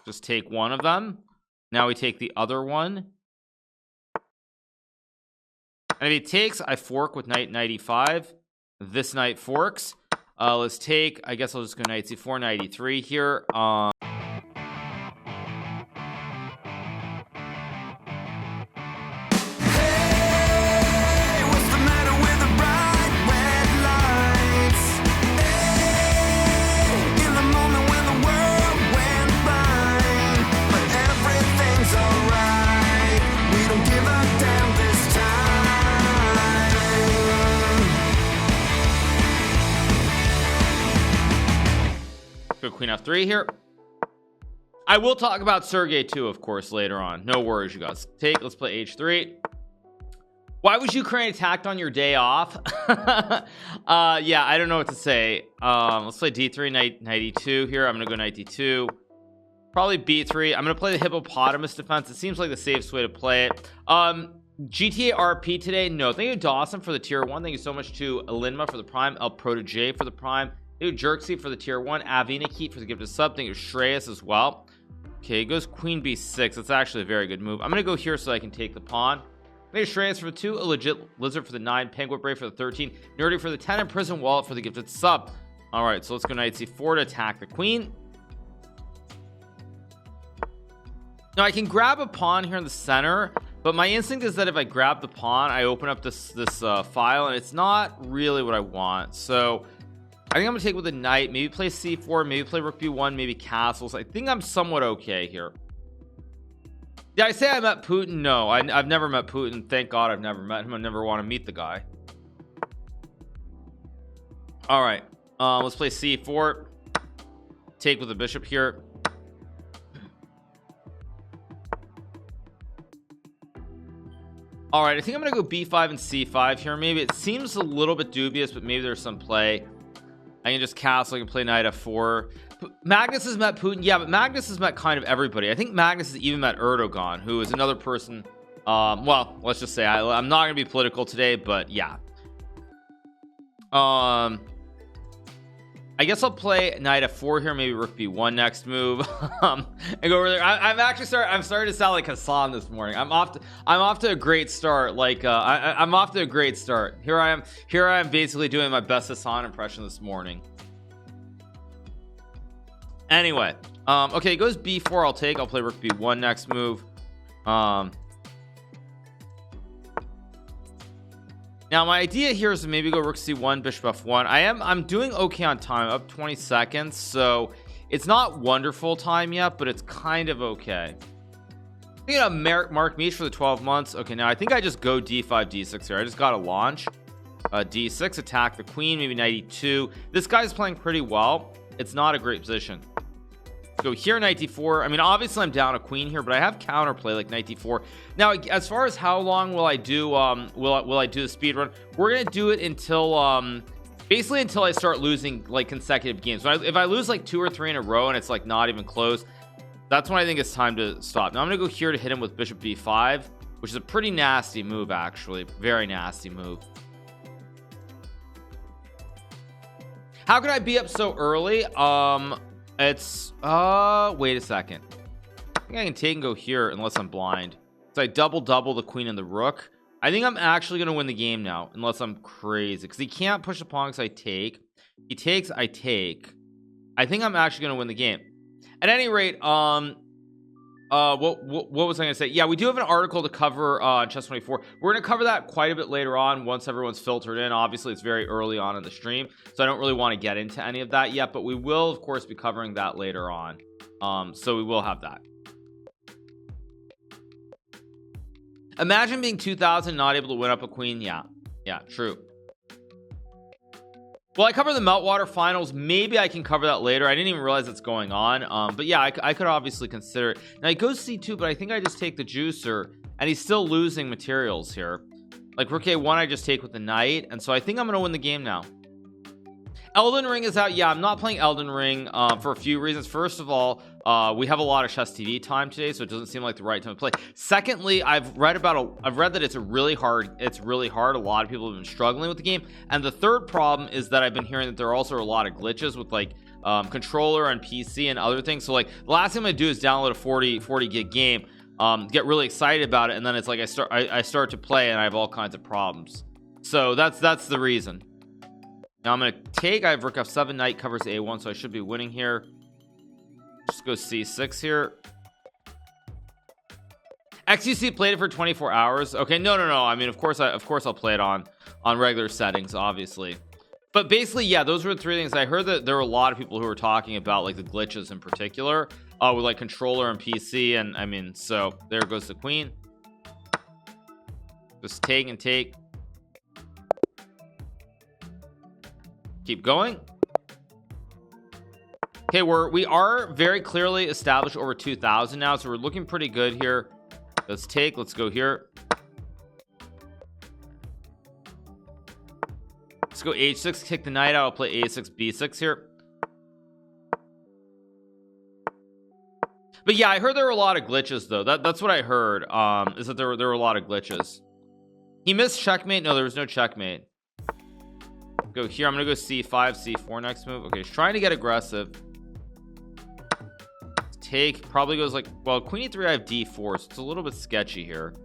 Just take one of them. Now we take the other one. And if he takes, I fork with knight 95. This knight forks. Let's take, I guess I'll just go knight c4, knight e3 here. Go queen f3 here. I will talk about Sergey too, of course, later on. No worries, you guys. Let's play h3. Why was Ukraine attacked on your day off? Yeah, I don't know what to say. Let's play d3, knight e2 here. I'm gonna go knight d2, probably b3. I'm gonna play the hippopotamus defense. It seems like the safest way to play it. GTA RP today. No, thank you Dawson for the tier 1. Thank you so much to Alinma for the prime, El Protege for the prime, thank you Jerksy for the tier 1, Avinakit for the gifted sub, thank you Shreyas as well. Okay, it goes queen b6. That's actually a very good move. I'm gonna go here so I can take the pawn. Thank you Shreyas for the 2, a legit lizard for the 9, Penguin Brave for the 13, Nerdy for the 10, and Prison Wallet for the gifted sub. All right, so let's go knight c4 to attack the queen. Now I can grab a pawn here in the center, but my instinct is that if I grab the pawn, I open up this file, and it's not really what I want. So I think I'm gonna take with the knight, maybe play c4, maybe play rook b1, maybe castles. I think I'm somewhat okay here. Did I say I met Putin? No, I've never met Putin. Thank God I've never met him. I never want to meet the guy. All right, let's play c4. Take with the bishop here. All right, I think I'm gonna go b5 and c5 here. Maybe it seems a little bit dubious, but maybe there's some play. I can just castle. I can play knight f4. Magnus has met Putin. Yeah, but Magnus has met kind of everybody. I think Magnus has even met Erdogan, who is another person. Well, let's just say I'm not gonna be political today, but yeah. I guess I'll play knight f4 here, maybe rook b1 next move. And go over there. I'm starting to sound like Hassan this morning. I'm off to a great start. Like I'm off to a great start. Here I am basically doing my best Hassan impression this morning. Anyway, okay, it goes b4. I'll play rook b1 next move. Now my idea here is to maybe go rook c1, bishop f1. I'm doing okay on time, up 20 seconds, so it's not wonderful time yet, but it's kind of okay. You know, Mark Meach for the 12 months. Okay, now I think I just go d5, d6 here. I just gotta launch d6, attack the queen, maybe knight e2. This guy's playing pretty well. It's not a great position. Go here, knight d4. I mean, obviously I'm down a queen here, but I have counterplay like knight d4. Now, as far as how long will I do will I do the speed run, we're gonna do it until basically until I start losing like consecutive games. If I lose like 2 or 3 in a row and it's like not even close, that's when I think it's time to stop. Now I'm gonna go here to hit him with bishop b5, which is a pretty nasty move, actually. Very nasty move. How could I be up so early? It's wait a second. I think I can take and go here unless I'm blind. So I double the queen and the rook. I think I'm actually gonna win the game now, unless I'm crazy, because he can't push the pawn because I take. He takes, I take. I think I'm actually gonna win the game. At any rate, what was I gonna say? Yeah, we do have an article to cover on Chess24. We're gonna cover that quite a bit later on once everyone's filtered in. Obviously it's very early on in the stream, so I don't really want to get into any of that yet, but we will of course be covering that later on. So we will have that. Imagine being 2000 not able to win up a queen. Yeah, true. Well, I cover the Meltwater finals. Maybe I can cover that later. I didn't even realize it's going on. But yeah, I could obviously consider it. Now he goes c2, but I think I just take the juicer, and he's still losing materials here. Like rook a1, I just take with the knight, and so I think I'm gonna win the game now. Elden Ring is out. Yeah, I'm not playing Elden Ring for a few reasons. First of all, we have a lot of Chess TV time today, so it doesn't seem like the right time to play. Secondly, I've read that it's really hard. A lot of people have been struggling with the game. And the third problem is that I've been hearing that there are also a lot of glitches with like controller and PC and other things. So like the last thing I'm gonna do is download a 40 gig game, get really excited about it, and then it's like I start to play and I have all kinds of problems. So that's the reason. Now I'm gonna take, I have rook f7, knight covers a1, so I should be winning here. Just go c6 here. XUC played it for 24 hours. Okay, no. I mean, of course I'll play it on regular settings, obviously. But basically, yeah, those were the three things. I heard that there were a lot of people who were talking about like the glitches in particular, with like controller and PC, and I mean, so there goes the queen. Just take and take. Keep going. Okay, we are very clearly established over 2,000 now, so we're looking pretty good here. Let's take, let's go here. Let's go h6, kick the knight out. I'll play a6, b6 here. But yeah, I heard there were a lot of glitches though. That's what I heard, is that there were a lot of glitches. He missed checkmate. No, there was no checkmate. Go here. I'm gonna go c5, c4 next move. Okay, he's trying to get aggressive. Take probably goes like, well, queen e3, I have d4, so it's a little bit sketchy here.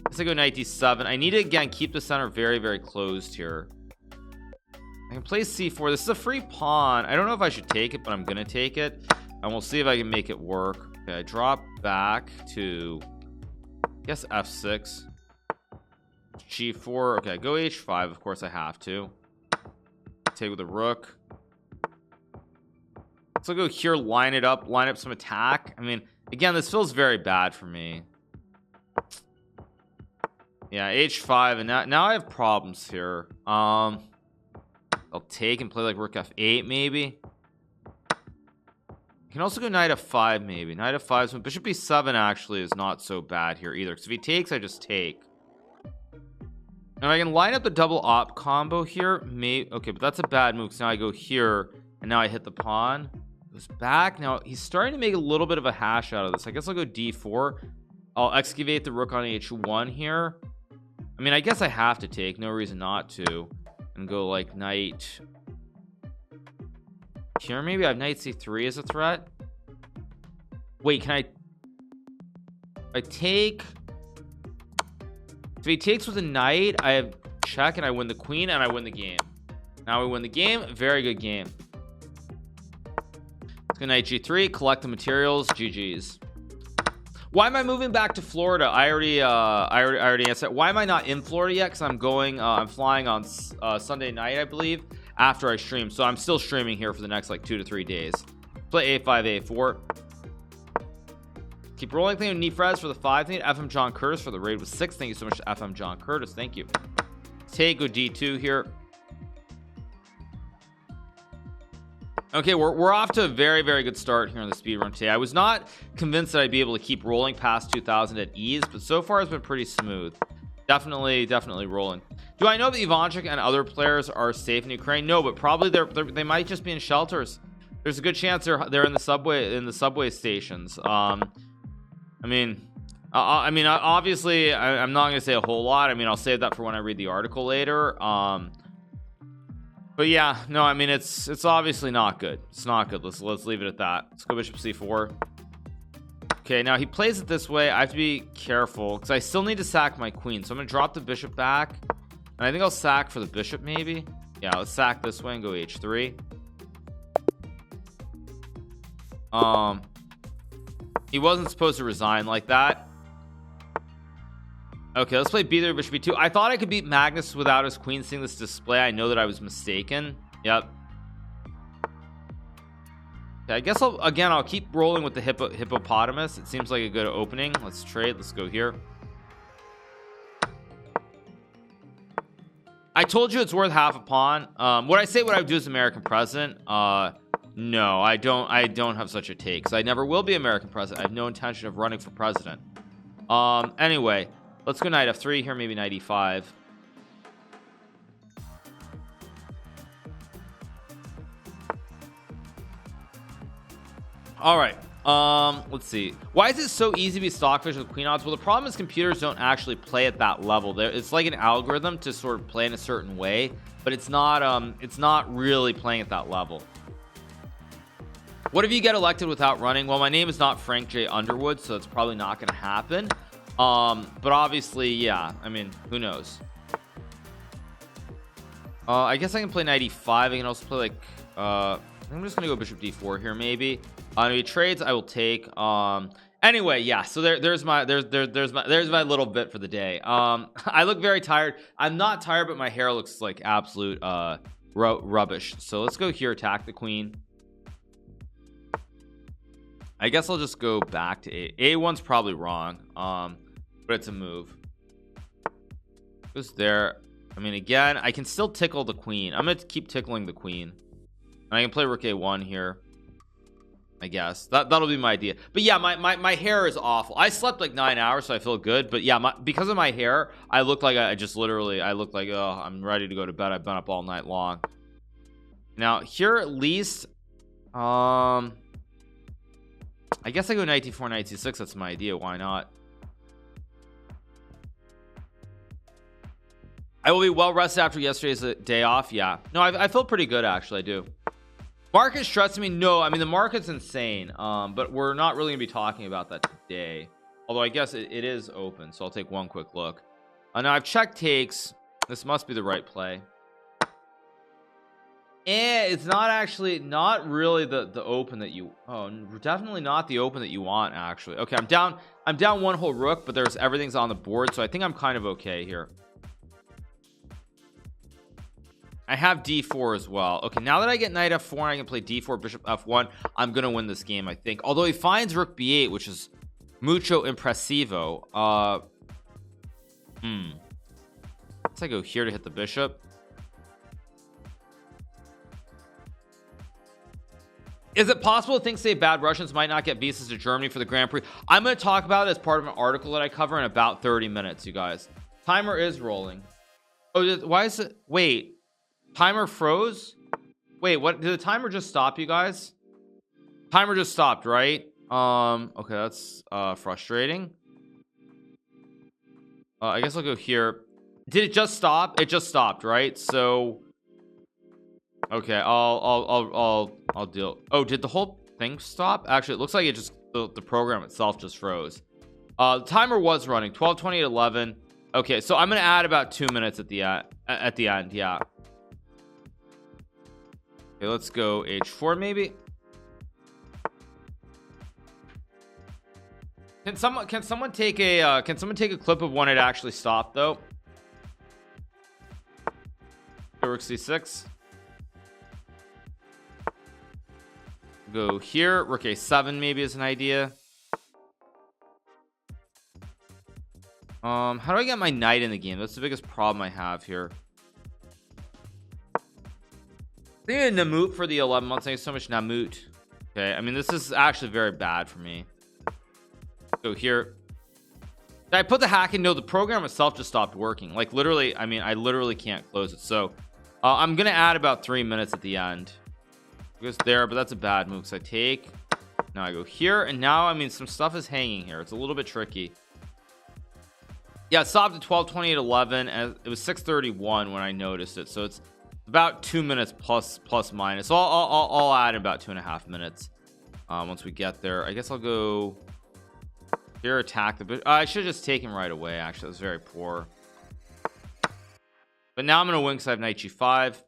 Let's go knight d7. I need to again keep the center very, very closed here. I can play c4. This is a free pawn. I don't know if I should take it, but I'm gonna take it, and we'll see if I can make it work. Okay, I drop back to, I guess, f6, g4. Okay, I go h5. Of course I have to take with the rook. So I'll go here, line up some attack. I mean, again, this feels very bad for me. Yeah, h5, and now I have problems here. I'll take and play like rook f8 maybe. I can also go knight f5 maybe. Knight f5, so bishop e7 actually is not so bad here either, because if he takes, I just take. And I can line up the double op combo here. Okay, but that's a bad move, because now I go here, and now I hit the pawn. Goes back. Now he's starting to make a little bit of a hash out of this. I guess I'll go d4. I'll excavate the rook on h1 here. I mean, I guess I have to take, no reason not to, and go like knight here. Maybe I have knight c3 as a threat. Wait, can I take? If he takes with a knight, I have check and I win the queen and I win the game. Now we win the game. Very good game. Let's go knight g3, collect the materials. GG's. Why am I moving back to Florida? I already answered. Why am I not in Florida yet? Because I'm flying on Sunday night, I believe, after I stream. So I'm still streaming here for the next like 2 to 3 days. Play a5, a4. Keep rolling. Thank you, Nefrez, for the 5. Thank you, FM John Curtis, for the raid with 6. Thank you so much to FM John Curtis. Thank you. Take, go d2 here. Okay, we're off to a very, very good start here on the speedrun today. I was not convinced that I'd be able to keep rolling past 2,000 at ease, but so far it's been pretty smooth. Definitely rolling. Do I know that Ivanchik and other players are safe in Ukraine? No, but probably they might just be in shelters. There's a good chance they're in the subway stations. I mean, obviously, I'm not going to say a whole lot. I mean, I'll save that for when I read the article later. But yeah, no, I mean, it's obviously not good. It's not good. Let's leave it at that. Let's go bishop c4. Okay, now he plays it this way. I have to be careful because I still need to sack my queen. So I'm going to drop the bishop back. And I think I'll sack for the bishop maybe. Yeah, let's sack this way and go h3. He wasn't supposed to resign like that. Okay, let's play b3, bishop b2. I thought I could beat Magnus without his queen seeing this display. I know that I was mistaken. Yep. Okay, I guess I'll keep rolling with the hippopotamus. It seems like a good opening. Let's trade. Let's go here. I told you it's worth half a pawn. Would I say what I would do as American president? No, I don't have such a take, because I never will be American president. I have no intention of running for president. Anyway, let's go knight f3 here, maybe knight e5. All right, let's see. Why is it so easy to be stockfish with queen odds? Well, the problem is computers don't actually play at that level. It's like an algorithm to sort of play in a certain way, but it's not really playing at that level. What if you get elected without running? Well, my name is not Frank J Underwood, so it's probably not going to happen. But obviously, yeah, I mean, who knows? I guess I can play knight e5. I can also play like I'm just gonna go bishop d4 here, maybe. Any trades I will take. Anyway, yeah, so there's my little bit for the day. I look very tired. I'm not tired, but my hair looks like absolute rubbish. So let's go here, attack the queen. I guess I'll just go back to a1's probably wrong, but it's a move. Who's there? I mean, again, I can still tickle the queen. I'm gonna keep tickling the queen, and I can play rook a1 here. I guess that'll be my idea. But yeah, my hair is awful. I slept like 9 hours, so I feel good. But yeah, because of my hair, I look like I look like, oh, I'm ready to go to bed. I've been up all night long. Now here, at least, I guess I go knight d4, knight c6. That's my idea. Why not? I will be well rested after yesterday's day off. Yeah, no, I feel pretty good, actually. I do. Market stressing me? No, I mean, the market's insane, but we're not really gonna be talking about that today, although I guess it is open, so I'll take one quick look. Now I've checked takes. This must be the right play. And it's not really the open that you, definitely not the open that you want, actually. Okay, I'm down one whole rook, but everything's on the board, so I think I'm kind of okay here. I have d4 as well. Okay, now that I get knight f4 and I can play d4, bishop f1, I'm gonna win this game, I think. Although he finds rook b8, which is mucho impressivo. Let's go here to hit the bishop. Is it possible to think, say, bad Russians might not get visas to Germany for the Grand Prix? I'm going to talk about it as part of an article that I cover in about 30 minutes, you guys. Timer is rolling. Oh, why is it? Wait. Timer froze? Wait, what? Did the timer just stop, you guys? Timer just stopped, right? Okay, that's frustrating. I guess I'll go here. Did it just stop? It just stopped, right? So okay, I'll deal. Oh, did the whole thing stop? Actually, it looks like it just the program itself just froze. The timer was running 12 28 11. Okay, so I'm gonna add about 2 minutes at the end. Yeah. Okay, let's go h4 maybe. Can someone take a clip of when it actually stopped though? Rook c6. Go here, rook a7 maybe is an idea. How do I get my knight in the game? That's the biggest problem I have here. I think a Namut for the 11 months. Thank you so much, Namut. Okay, I mean, this is actually very bad for me. Go here. Did I put the hack in? No, the program itself just stopped working. Like literally, I mean, I literally can't close it. So I'm gonna add about 3 minutes at the end. It goes there, but that's a bad move because I take. Now I go here, and now I mean, some stuff is hanging here. It's a little bit tricky. Yeah, it stopped at 12 28 11, and it was 6:31 when I noticed it. So it's about 2 minutes plus minus. So I'll add about 2.5 minutes once we get there. I guess I'll go here, attack the bishop. I should have just taken right away. Actually, that was very poor. But now I'm gonna win because I have knight g5.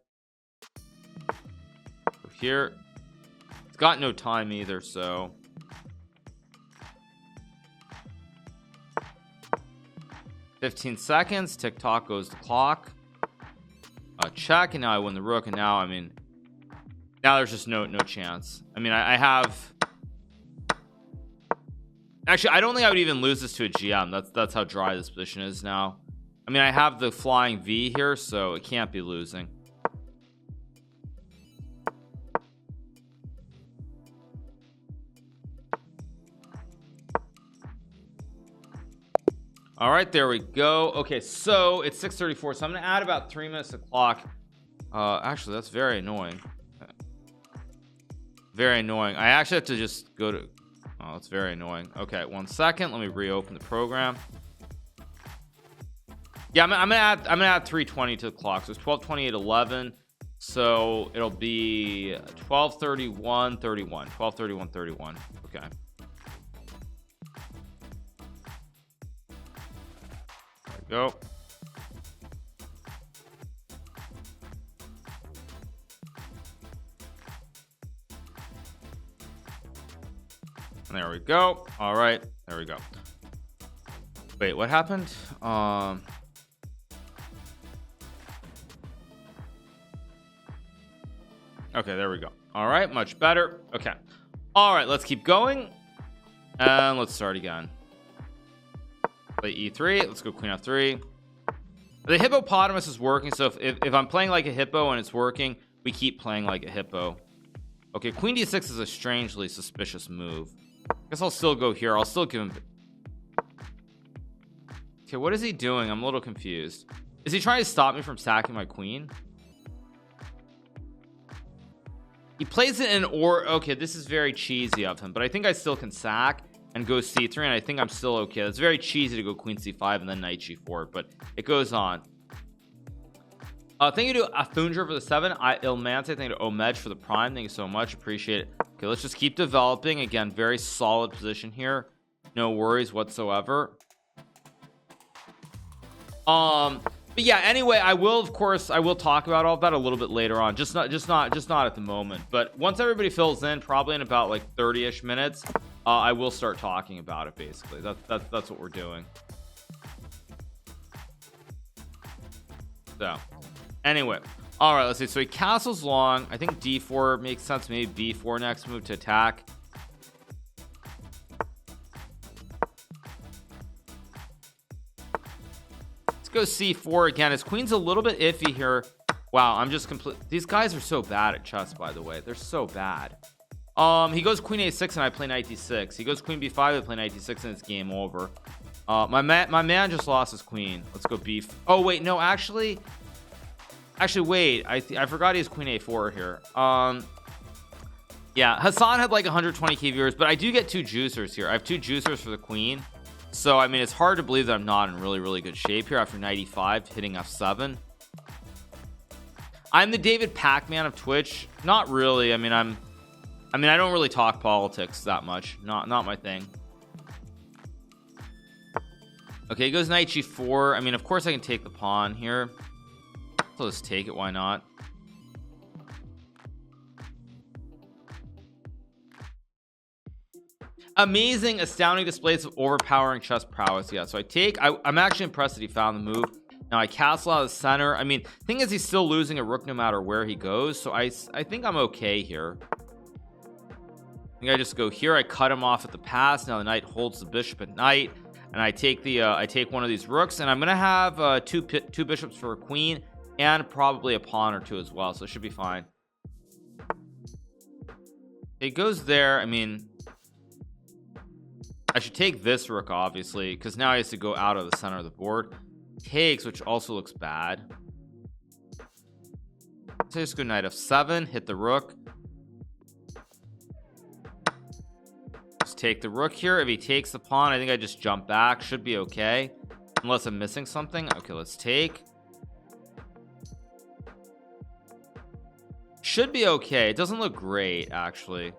Go here. It's got no time either, so 15 seconds. Tick-tock goes the clock. Check, and now I win the rook, and now I mean, now there's just no chance. I mean, I have, actually I don't think I would even lose this to a GM. That's how dry this position is now. I mean, I have the flying V here, so it can't be losing. All right, there we go. Okay, so it's 6:34, so I'm gonna add about 3 minutes to the clock. Actually, that's very annoying. Very annoying. I actually have to just go to, oh, that's very annoying. Okay, 1 second, let me reopen the program. Yeah, I'm gonna add 3:20 to the clock, so it's 12 28 11. So it'll be 12:31 31 12:31 31. Okay, there we go. And there we go. All right, there we go. Wait, what happened? Okay, there we go. All right, much better. Okay, all right, let's keep going and let's start again. Play e3. Let's go queen f3. The hippopotamus is working, so if I'm playing like a hippo and it's working, we keep playing like a hippo. Okay, queen d6 is a strangely suspicious move. I guess I'll still go here. I'll still give him. Okay, what is he doing? I'm a little confused. Is he trying to stop me from sacking my queen? He plays it in okay, this is very cheesy of him, but I think I still can sack and go c3, and I think I'm still okay. It's very cheesy to go queen c5 and then knight g4, but it goes on. Thank you to Athundra for the 7. Ilmante, thank you to Omej for the prime. Thank you so much, appreciate it. Okay, let's just keep developing. Again, very solid position here, no worries whatsoever. But yeah, anyway, I will, of course, I will talk about all that a little bit later on, just not at the moment. But once everybody fills in, probably in about like 30-ish minutes, I will start talking about it. Basically, that's what we're doing. So anyway, all right, let's see. So he castles long. I think d4 makes sense. Maybe b4 next move to attack. Go c4 again. His queen's a little bit iffy here. Wow, I'm just complete. These guys are so bad at chess, by the way. They're so bad. He goes queen a6 and I play knight d6. He goes queen b5, I play knight d6, and it's game over. My man just lost his queen. Let's go b. Oh wait, no, actually wait. I forgot he has queen a4 here. Yeah, Hassan had like 120k viewers, but I do get 2 juicers here. I have 2 juicers for the queen. So I mean, it's hard to believe that I'm not in really good shape here after 95 hitting f7. I'm the David Pac-Man of Twitch. Not really. I mean, I don't really talk politics that much. Not my thing. Okay, he goes knight g4. I mean, of course I can take the pawn here. So let's take it. Why not? Amazing, astounding displays of overpowering chess prowess. Yeah, so I'm actually impressed that he found the move. Now I castle out of the center. I mean, thing is, he's still losing a rook no matter where he goes, so I think I'm okay here. I think I just go here. I cut him off at the pass. Now the knight holds the bishop at knight, and I take one of these rooks, and I'm gonna have two bishops for a queen and probably a pawn or two as well, so it should be fine. It goes there. I mean, I should take this rook, obviously, because now he has to go out of the center of the board. Takes, which also looks bad. So just go knight f7, hit the rook. Just take the rook here. If he takes the pawn, I think I just jump back. Should be okay, unless I'm missing something. Okay, let's take. Should be okay. It doesn't look great, actually.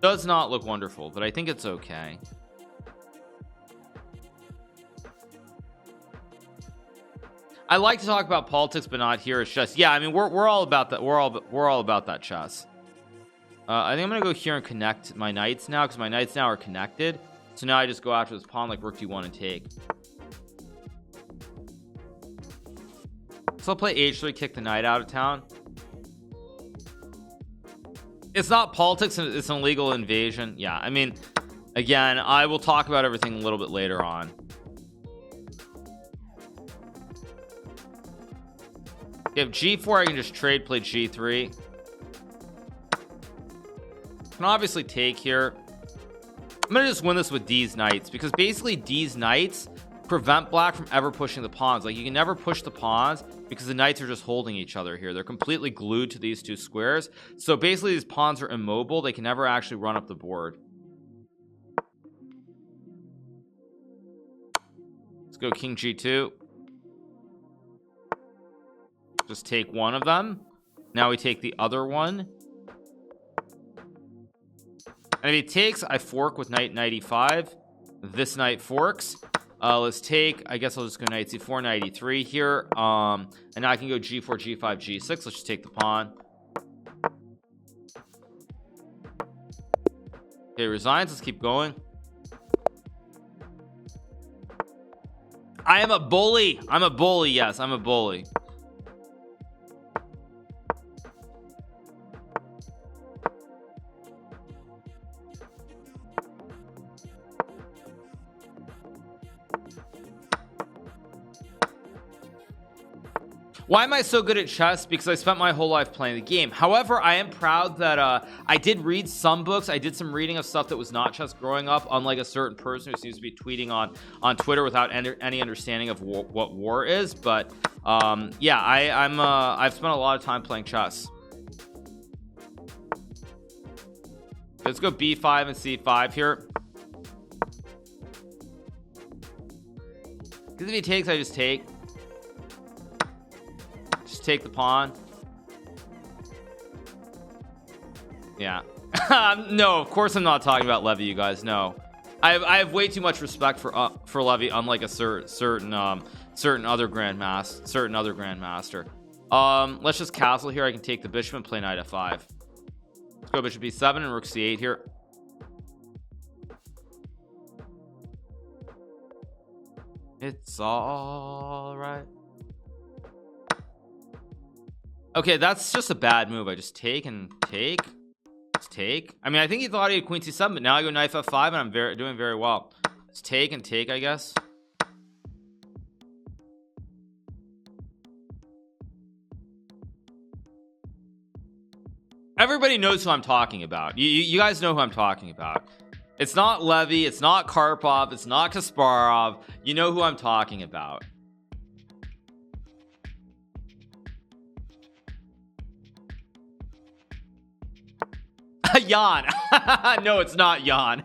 Does not look wonderful, but I think it's okay. I like to talk about politics, but not here. It's just, yeah, I mean, we're all about that. We're all about that chess. I think I'm gonna go here and connect my knights now, because my knights now are connected. So now I just go after this pawn like rook d1 and take. So I'll play h3, kick the knight out of town. It's not politics, it's an illegal invasion. Yeah, I mean, again, I will talk about everything a little bit later on. If g4, I can just trade, play g3. Can obviously take here. I'm gonna just win this with these knights, because basically these knights prevent black from ever pushing the pawns. Like, you can never push the pawns because the knights are just holding each other here. They're completely glued to these two squares. So basically these pawns are immobile. They can never actually run up the board. Let's go king g2. Just take one of them. Now we take the other one. And if he takes, I fork with knight 95. This knight forks. Let's take, I guess I'll just go knight c4, knight e3 here. And now I can go g4, g5, g6. Let's just take the pawn. Okay, resigns. Let's keep going. I am a bully. I'm a bully. Yes, I'm a bully. Why am I so good at chess? Because I spent my whole life playing the game. However, I am proud that I did read some books. I did some reading of stuff that was not chess growing up, unlike a certain person who seems to be tweeting on Twitter without any understanding of what war is. But yeah, I've spent a lot of time playing chess. Let's go b5 and c5 here. Because if he takes, I just take. Take the pawn. Yeah. No, of course I'm not talking about Levy, you guys. No, I have way too much respect for Levy, unlike a certain other grandmaster. Let's just castle here. I can take the bishop and play knight f5. Let's go bishop b7 and rook c8 here. It's all right. Okay, that's just a bad move. I just take and take. Let's take. I mean, I think he thought he had queen c7, but now I go knight f5 and I'm doing very well. Let's take and take, I guess. Everybody knows who I'm talking about. You guys know who I'm talking about. It's not Levy, it's not Karpov, it's not Kasparov. You know who I'm talking about. Jan. No, it's not Jan.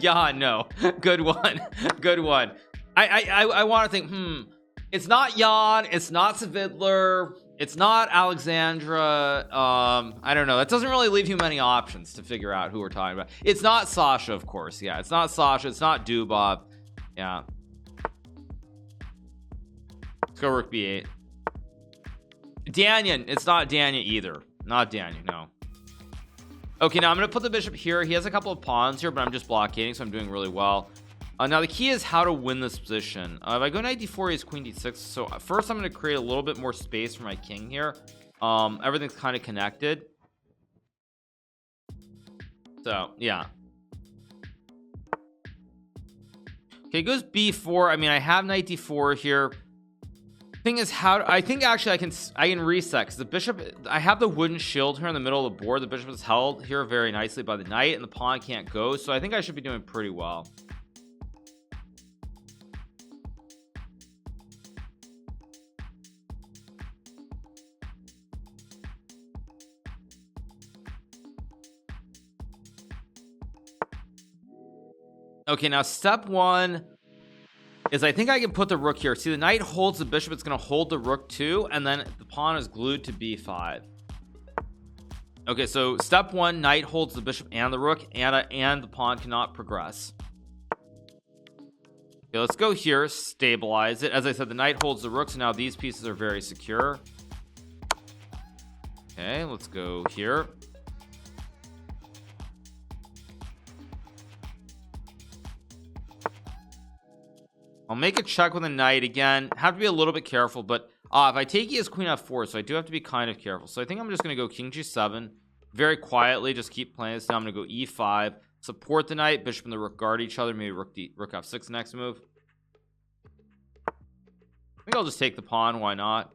Jan, no. Good one. Good one. I want to think, it's not Jan, it's not Svidler, it's not Alexandra. I don't know. That doesn't really leave you many options to figure out who we're talking about. It's not Sasha, of course. Yeah, it's not Sasha, it's not Dubov. Yeah. Let's go rook b8. Danyan, it's not Danya either. Not Danya, no. Okay, now I'm going to put the bishop here. He has a couple of pawns here, but I'm just blockading, so I'm doing really well. Now the key is how to win this position. If I go knight d4, he has queen d6. So first I'm going to create a little bit more space for my king here. Everything's kind of connected. So yeah. Okay, it goes b4. I mean, I have knight d4 here. Thing is, I think actually I can reset, because the bishop, I have the wooden shield here in the middle of the board. The bishop is held here very nicely by the knight, and the pawn can't go, so I think I should be doing pretty well. Okay, now step one is I think I can put the rook here. See, the knight holds the bishop. It's going to hold the rook too, and then the pawn is glued to b5. Okay, so step one, knight holds the bishop and the rook, and the pawn cannot progress. Okay, let's go here, stabilize it. As I said, the knight holds the rook, so now these pieces are very secure. Okay, let's go here. I'll make a check with a knight again. Have to be a little bit careful, but if I take he has queen f4, so I do have to be kind of careful. So I think I'm just going to go king g7 very quietly. Just keep playing this. Now I'm going to go e5, support the knight. Bishop and the rook guard each other. Maybe rook f6 next move. I think I'll just take the pawn. Why not?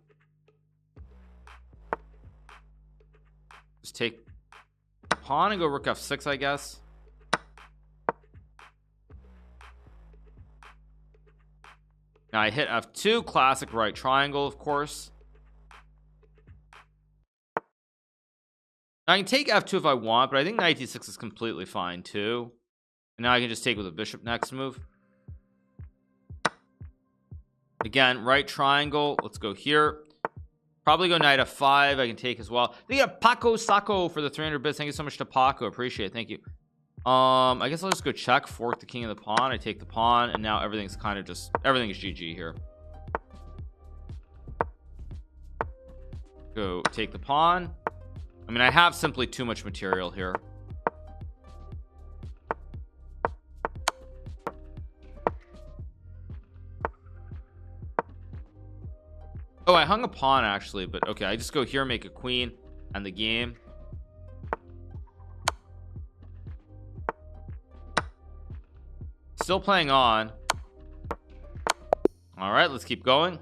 Just take the pawn and go rook f6, I guess. Now I hit f2, classic right triangle, of course. Now I can take f2 if I want, but I think knight d6 is completely fine too. And now I can just take with a bishop next move. Again, right triangle. Let's go here. Probably go knight f5. I can take as well. They got Paco Sacco for the 300 bits. Thank you so much to Paco. Appreciate it. Thank you. I guess I'll just go check, fork the king of the pawn. I take the pawn, and now everything's kind of just, everything is GG here. Go take the pawn. I mean, I have simply too much material here. Oh, I hung a pawn actually, but okay, I just go here, make a queen, and the game. Still playing on. All right, let's keep going.